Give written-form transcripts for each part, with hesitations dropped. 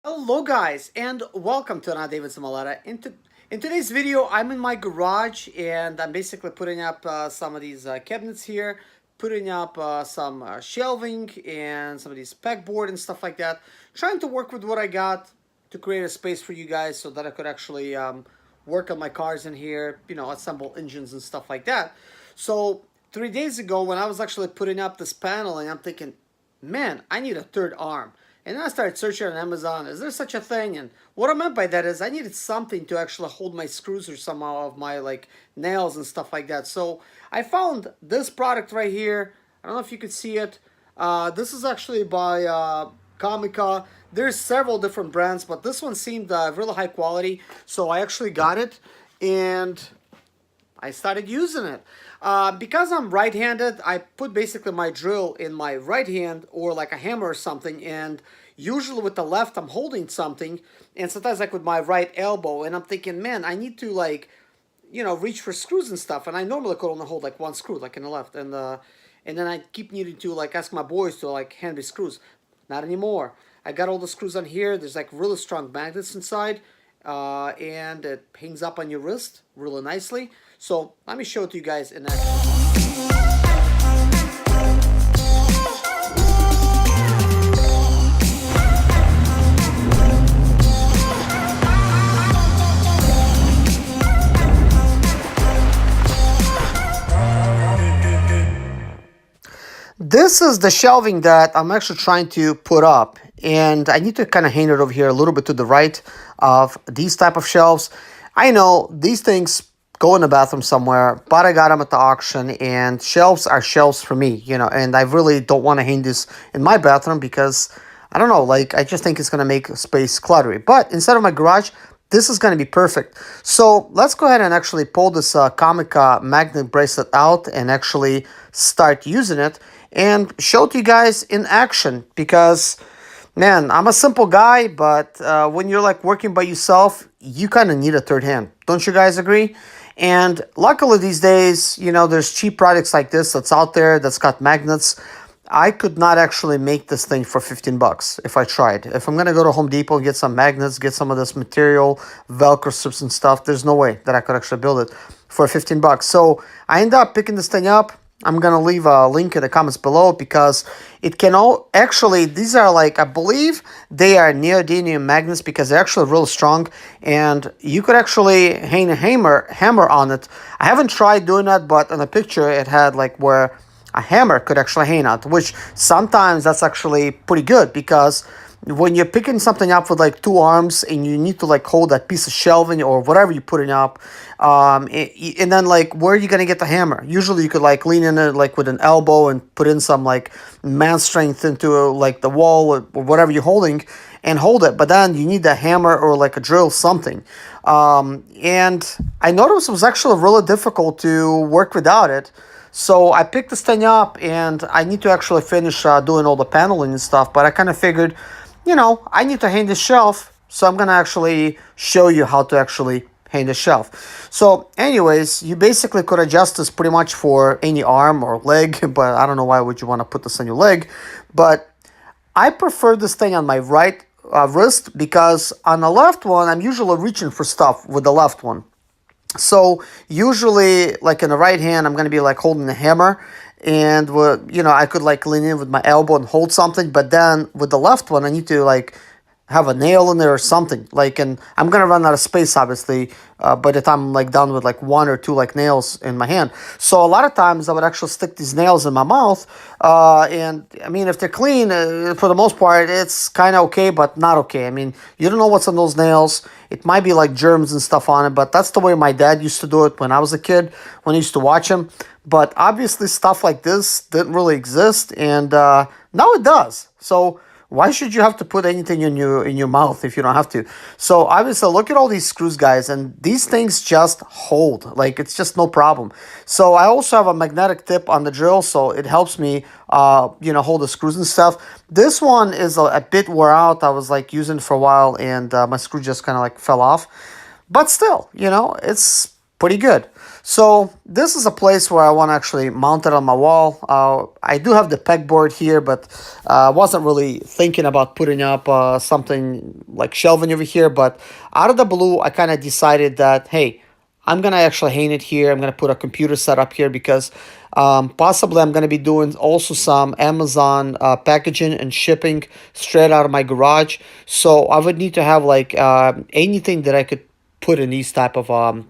Hello guys and welcome to another day with Zimaleta. In today's video I'm in my garage and I'm basically putting up some of these cabinets here, putting up some shelving and some of these pegboard and stuff like that, trying to work with what I got to create a space for you guys so that I could actually work on my cars in here, assemble engines and stuff like that. So 3 days ago when I was actually putting up this panel and I'm thinking, man, I need a third arm. And then I started searching on Amazon, is there such a thing? And what I meant by that is I needed something to actually hold my screws or somehow of my nails and stuff like that. So I found this product right here. I don't know if you could see it. This is actually by Komkaer. There's several different brands, but this one seemed really high quality. So I actually got it and I started using it. Because I'm right-handed, I put basically my drill in my right hand or like a hammer or something, and usually with the left I'm holding something, and sometimes like with my right elbow, and I'm thinking, man, I need to reach for screws and stuff, and I normally could only hold like one screw, like in the left, and then I keep needing to like ask my boys to like hand me screws. Not anymore. I got all the screws on here. There's like really strong magnets inside. And it hangs up on your wrist really nicely. So let me show it to you guys in action. This is the shelving that I'm actually trying to put up, and I need to kind of hang it over here a little bit to the right of these type of shelves. I know these things go in the bathroom somewhere, but I got them at the auction, and shelves are shelves for me, and I really don't want to hang this in my bathroom because I don't know, like I just think it's going to make space cluttery. But instead of my garage, this is going to be perfect. So let's go ahead and actually pull this Komkaer magnet bracelet out and actually start using it and show it to you guys in action, because man, I'm a simple guy, but when you're like working by yourself, you kind of need a third hand. Don't you guys agree? And luckily these days, there's cheap products like this that's out there that's got magnets. I could not actually make this thing for 15 bucks if I tried. If I'm going to go to Home Depot and get some magnets, get some of this material, Velcro strips and stuff, there's no way that I could actually build it for 15 bucks. So I end up picking this thing up. I'm going to leave a link in the comments below because it can all actually, these are like, I believe they are neodymium magnets because they're actually real strong, and you could actually hang a hammer on it. I haven't tried doing that, but in the picture it had like where a hammer could actually hang out, which sometimes that's actually pretty good because when you're picking something up with like two arms and you need to like hold that piece of shelving or whatever you're putting up, and then like where are you gonna get the hammer? Usually you could like lean in it like with an elbow and put in some like man strength into like the wall or whatever you're holding and hold it, but then you need a hammer or like a drill, something. And I noticed it was actually really difficult to work without it. So I picked this thing up and I need to actually finish doing all the paneling and stuff, but I kind of figured, I need to hang this shelf, so I'm going to actually show you how to actually hang the shelf. So anyways, you basically could adjust this pretty much for any arm or leg, but I don't know why would you want to put this on your leg. But I prefer this thing on my right wrist because on the left one, I'm usually reaching for stuff with the left one. So usually like in the right hand, I'm going to be like holding the hammer, and I could like lean in with my elbow and hold something, but then with the left one I need to like have a nail in there or something, like, and I'm gonna run out of space obviously by the time I'm like done with like one or two like nails in my hand. So a lot of times I would actually stick these nails in my mouth, and I mean if they're clean, for the most part it's kind of okay, but not okay. I mean, you don't know what's on those nails. It might be like germs and stuff on it, but that's the way my dad used to do it when I was a kid, when I used to watch him. But obviously stuff like this didn't really exist, and now it does. So why should you have to put anything in your mouth if you don't have to? So obviously look at all these screws, guys, and these things just hold. Like, it's just no problem. So I also have a magnetic tip on the drill, so it helps me hold the screws and stuff. This one is a bit wore out. I was like using it for a while, and my screw just kind of like fell off. But still, it's pretty good. So this is a place where I want to actually mount it on my wall. I do have the pegboard here, but wasn't really thinking about putting up something like shelving over here. But out of the blue, I kind of decided that, hey, I'm going to actually hang it here. I'm going to put a computer setup here because possibly I'm going to be doing also some Amazon packaging and shipping straight out of my garage. So I would need to have like anything that I could put in these type of,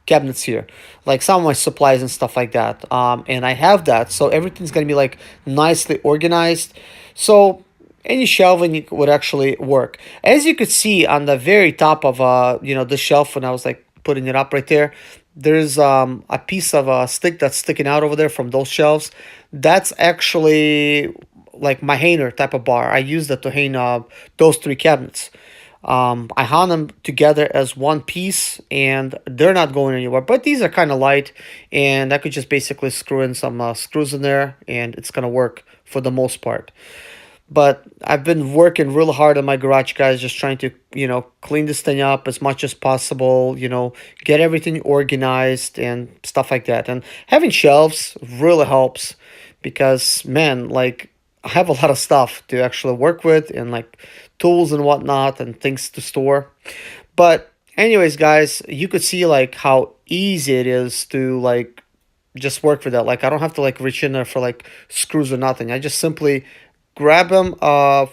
cabinets here, like some of my supplies and stuff like that. And I have that. So everything's going to be like nicely organized. So any shelving would actually work. As you could see on the very top of, the shelf when I was like putting it up right there, there's a piece of a stick that's sticking out over there from those shelves. That's actually like my hanger type of bar. I use that to hang those three cabinets. I hung them together as one piece and they're not going anywhere, but these are kind of light and I could just basically screw in some screws in there and it's going to work for the most part. But I've been working real hard on my garage, guys, just trying to, clean this thing up as much as possible, get everything organized and stuff like that. And having shelves really helps because, man, like, I have a lot of stuff to actually work with and like tools and whatnot and things to store. But anyways, guys, you could see like how easy it is to like just work with that. Like I don't have to like reach in there for like screws or nothing. I just simply grab them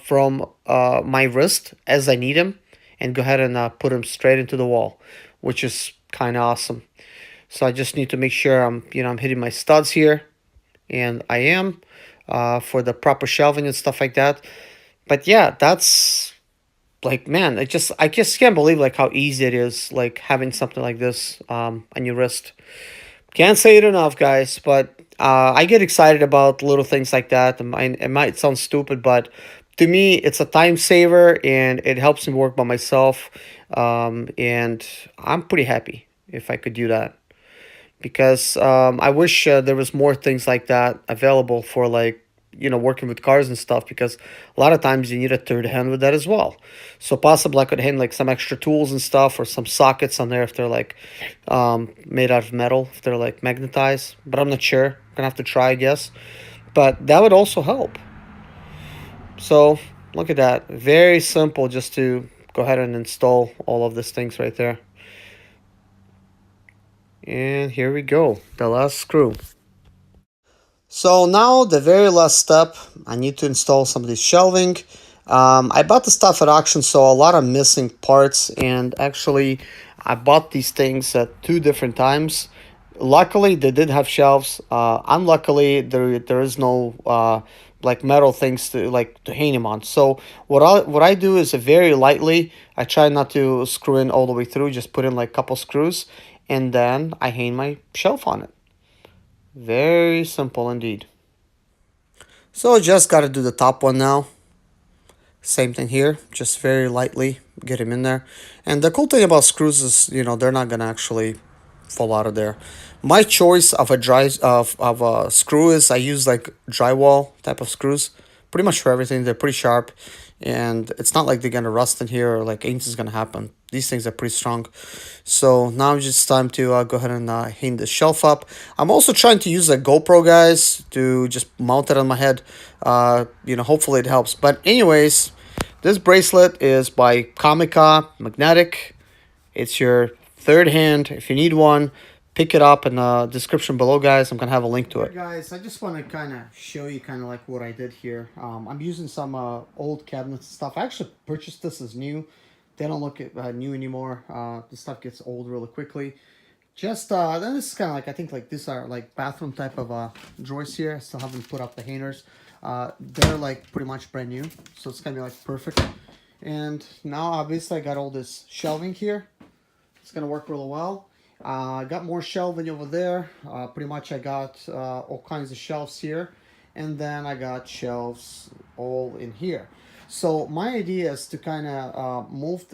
from my wrist as I need them and go ahead and put them straight into the wall, which is kind of awesome. So I just need to make sure I'm hitting my studs here, and I am for the proper shelving and stuff like that. But yeah, that's like, man, I just can't believe like how easy it is like having something like this on your wrist. Can't say it enough, guys, but I get excited about little things like that. It might sound stupid, but to me, it's a time saver and it helps me work by myself. And I'm pretty happy if I could do that because I wish there was more things like that available for like working with cars and stuff because a lot of times you need a third hand with that as well. So possibly I could hang like some extra tools and stuff or some sockets on there if they're like made out of metal, if they're like magnetized, but I'm not sure. Gonna have to try, I guess, but that would also help. So look at that, very simple just to go ahead and install all of these things right there. And here we go, the last screw. So now the very last step, I need to install some of this shelving. I bought the stuff at auction, so a lot of missing parts, and actually I bought these things at two different times. Luckily, they did have shelves. Unluckily, there is no like metal things to hang them on. So what I do is very lightly. I try not to screw in all the way through. Just put in like a couple screws, and then I hang my shelf on it. Very simple indeed. So just got to do the top one now. Same thing here, just very lightly get him in there. And the cool thing about screws is, they're not gonna actually fall out of there. My choice of a screw is I use like drywall type of screws, pretty much for everything. They're pretty sharp, and it's not like they're gonna rust in here or like anything's gonna happen. These things are pretty strong. So now it's just time to go ahead and hang the shelf up. I'm also trying to use a GoPro, guys, to just mount it on my head. Hopefully it helps. But anyways, this bracelet is by Komkaer Magnetic. It's your third hand. If you need one, pick it up in the description below, guys. I'm gonna have a link to it. Guys, I just want to kind of show you kind of like what I did here. I'm using some old cabinets and stuff. I actually purchased this as new. They don't look new anymore. This stuff gets old really quickly. Just then this is kind of like, I think like these are like bathroom type of drawers here. I still haven't put up the hangers. They're like pretty much brand new, so it's gonna be like perfect. And now obviously I got all this shelving here. It's gonna work really well. I got more shelving over there. Pretty much I got all kinds of shelves here, and then I got shelves all in here. So my idea is to kind of move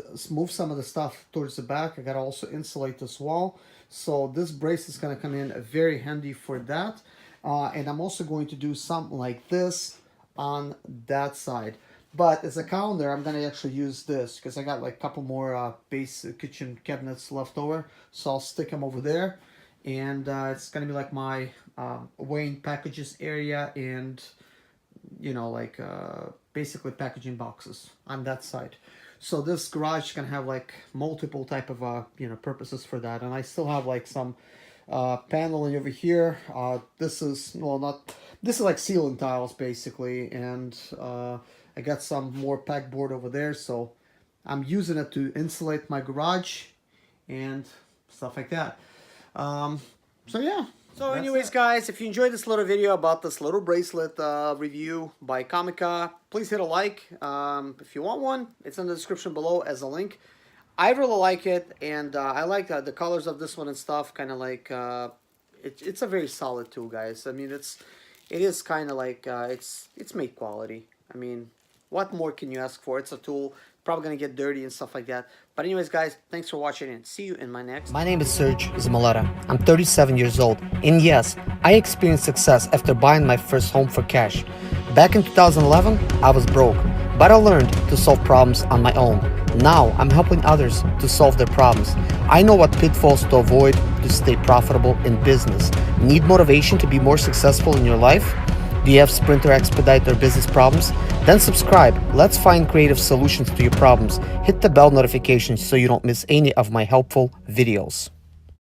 some of the stuff towards the back. I gotta also insulate this wall. So this brace is gonna come in very handy for that. And I'm also going to do something like this on that side. But as a counter, I'm gonna actually use this because I got like a couple more base kitchen cabinets left over. So I'll stick them over there, and it's gonna be like my weighing packages area, and you know, like basically packaging boxes on that side. So this garage is gonna have like multiple type of you know, purposes for that. And I still have like some paneling over here. This is, well, not, this is like ceiling tiles basically, and I got some more pegboard over there, so I'm using it to insulate my garage and stuff like that. So yeah. So anyways, guys, if you enjoyed this little video about this little bracelet review by Komkaer, please hit a like. If you want one, it's in the description below as a link. I really like it, and I like the colors of this one and stuff. Kind of like it's a very solid tool, guys. I mean, it is kind of like it's made quality. I mean, what more can you ask for? It's a tool, probably gonna get dirty and stuff like that. But anyways, guys, thanks for watching and see you in my next. My name is Serge Zimaleta. I'm 37 years old, and yes, I experienced success after buying my first home for cash. Back in 2011, I was broke, but I learned to solve problems on my own. Now I'm helping others to solve their problems. I know what pitfalls to avoid to stay profitable in business. Need motivation to be more successful in your life? Do you have sprint or expedite or business problems? Then subscribe. Let's find creative solutions to your problems. Hit the bell notification so you don't miss any of my helpful videos.